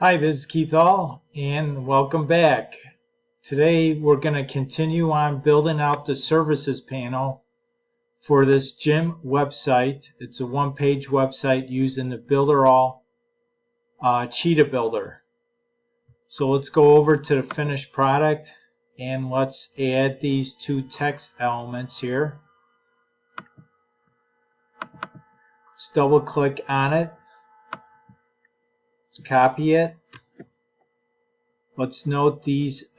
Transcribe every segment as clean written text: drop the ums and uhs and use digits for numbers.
Hi, this is Keith All, and welcome back. Today we're going to continue on building out the services panel for this gym website. It's a one-page website using the Builderall Cheetah Builder. So let's go over to the finished product and let's add these two text elements here. Let's double click on it. Let's copy it. Let's note these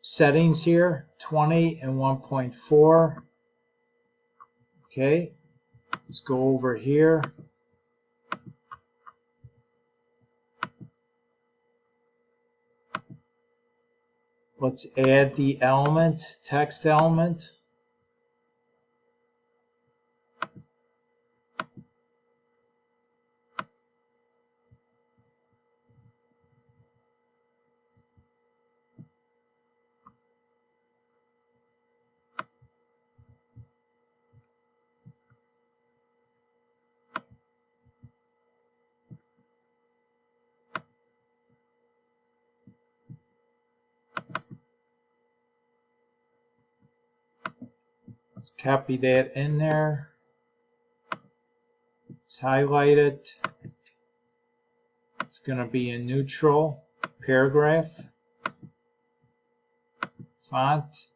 settings here, 20 and 1.4. Okay, let's go over here. Let's add the element, text element. Let's copy that in there. Let's highlight it. It's going to be a neutral paragraph. Font.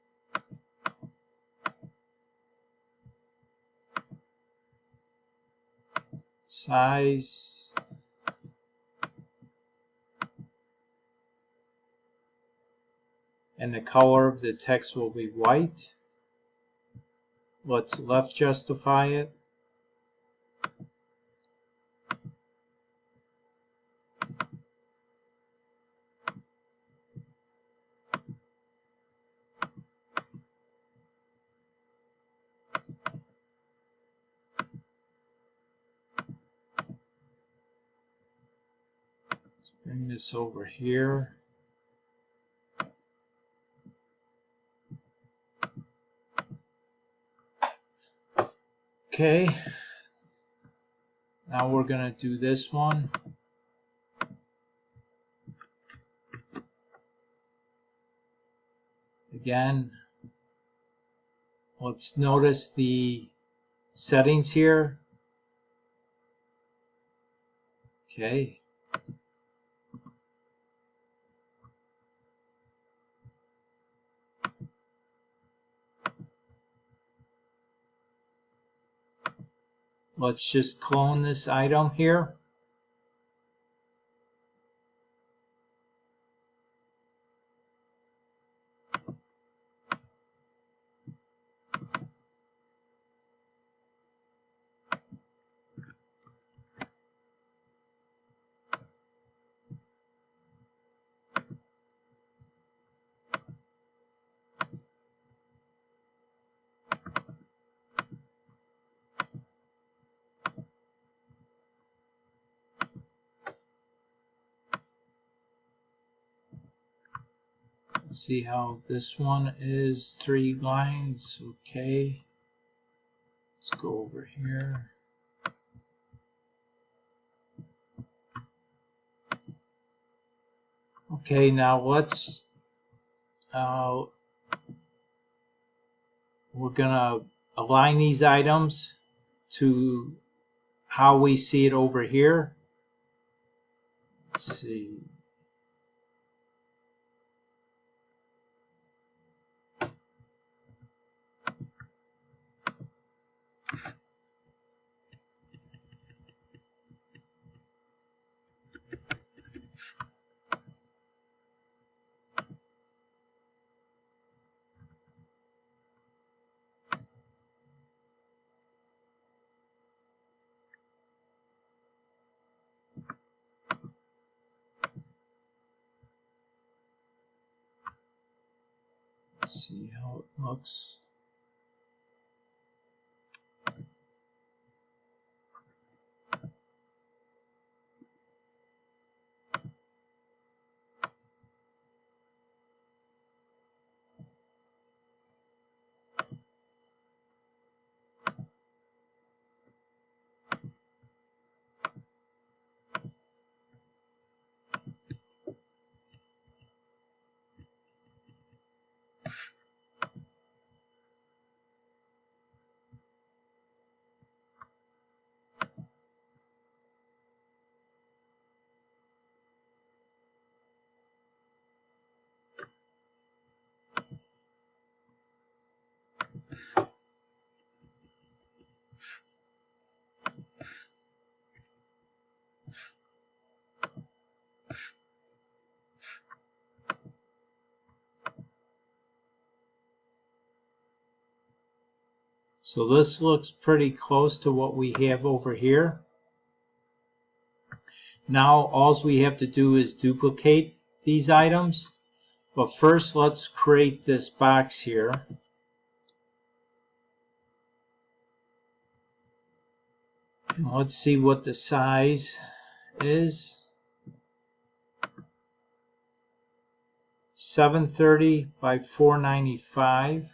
Size. And the color of the text will be white. Let's left justify it. Let's bring this over here. Okay, now we're going to do this one. Again, let's notice the settings here. Okay. Let's just clone this item here. Let's see how this one is, 3 lines. Okay. Let's go over here. Okay, now let's we're gonna align these items to how we see it over here. Let's see. Let's see how it looks. So this looks pretty close to what we have over here. Now all we have to do is duplicate these items. But first let's create this box here. And let's see what the size is. 730 by 495.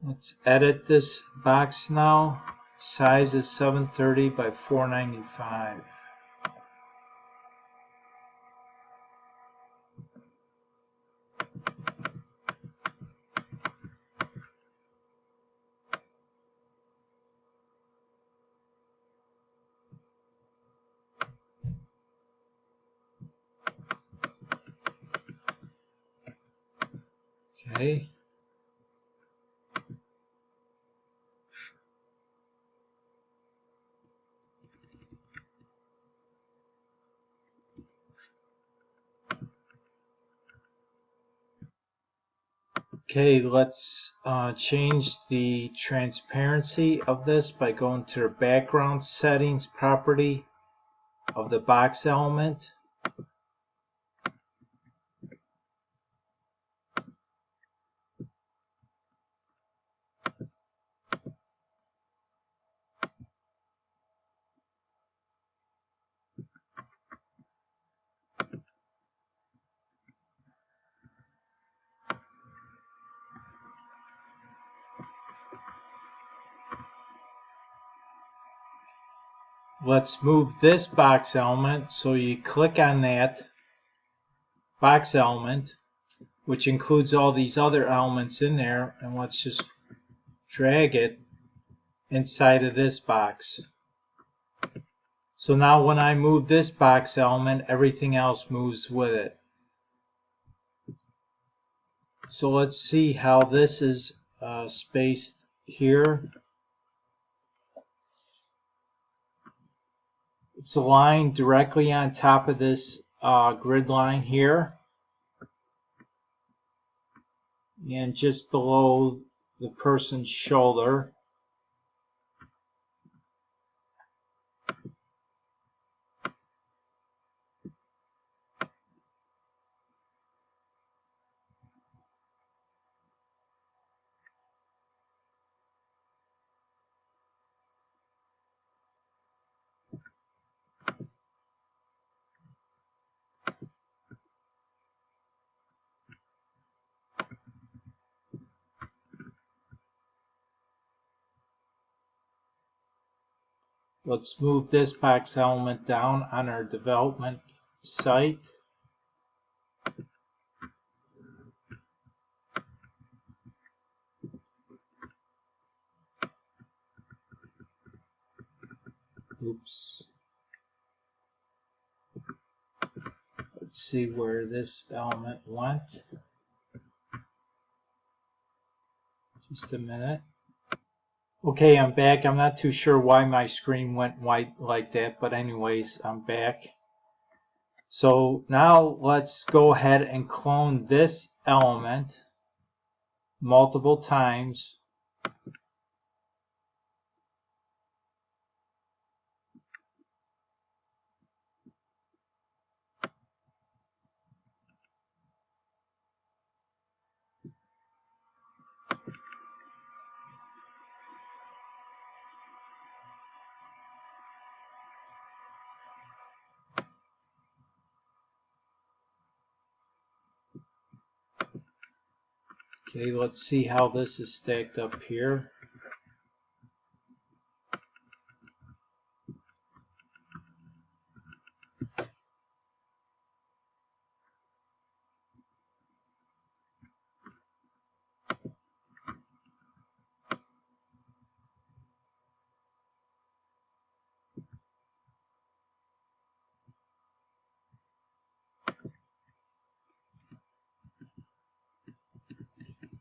Let's edit this box now. Size is 730 by 495. Okay. Okay, let's change the transparency of this by going to the background settings property of the box element. Let's move this box element, so you click on that box element, which includes all these other elements in there, and let's just drag it inside of this box. So now when I move this box element, everything else moves with it. So let's see how this is spaced here. It's aligned directly on top of this grid line here, and just below the person's shoulder. Let's move this box element down on our development site. Oops. Let's see where this element went. Just a minute. Okay, I'm back. I'm not too sure why my screen went white like that, but anyways, I'm back. So now let's go ahead and clone this element multiple times. Okay, let's see how this is stacked up here.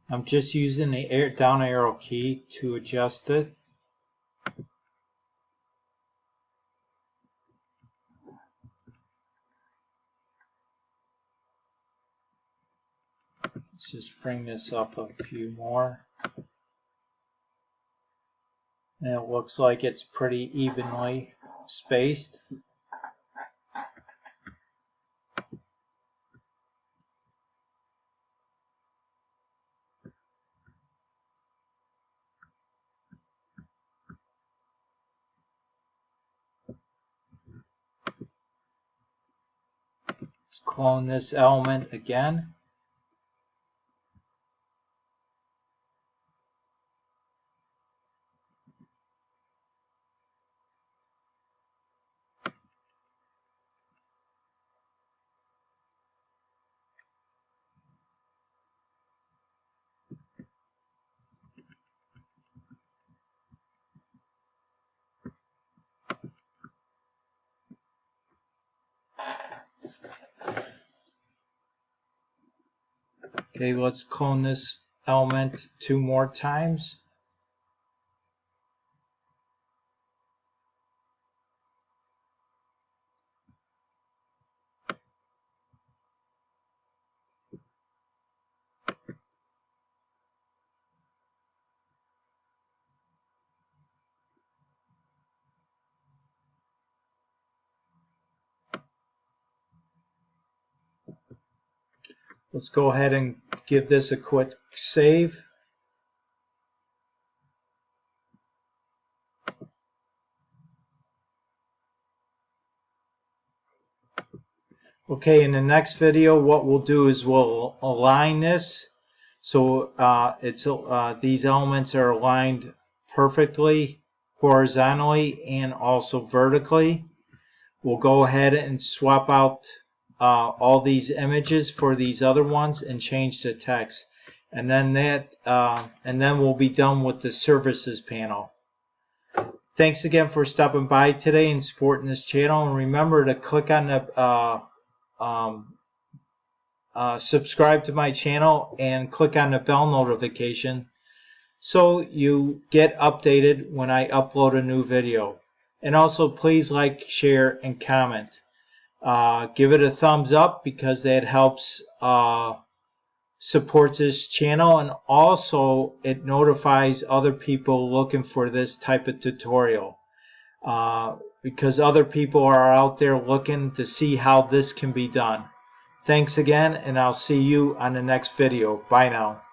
I'm just using the down arrow key to adjust it. Let's just bring this up a few more. And it looks like it's pretty evenly spaced. Let's clone this element again. Okay, let's clone this element 2 more times. Let's go ahead and give this a quick save. Okay, in the next video, what we'll do is we'll align this so these elements are aligned perfectly, horizontally, and also vertically. We'll go ahead and swap out all these images for these other ones and change the text, and then we'll be done with the services panel. Thanks again for stopping by today and supporting this channel, and remember to click on the subscribe to my channel and click on the bell notification so you get updated when I upload a new video. And also please like, share, and comment. Give it a thumbs up because that helps support this channel, and also it notifies other people looking for this type of tutorial because other people are out there looking to see how this can be done. Thanks again, and I'll see you on the next video. Bye now.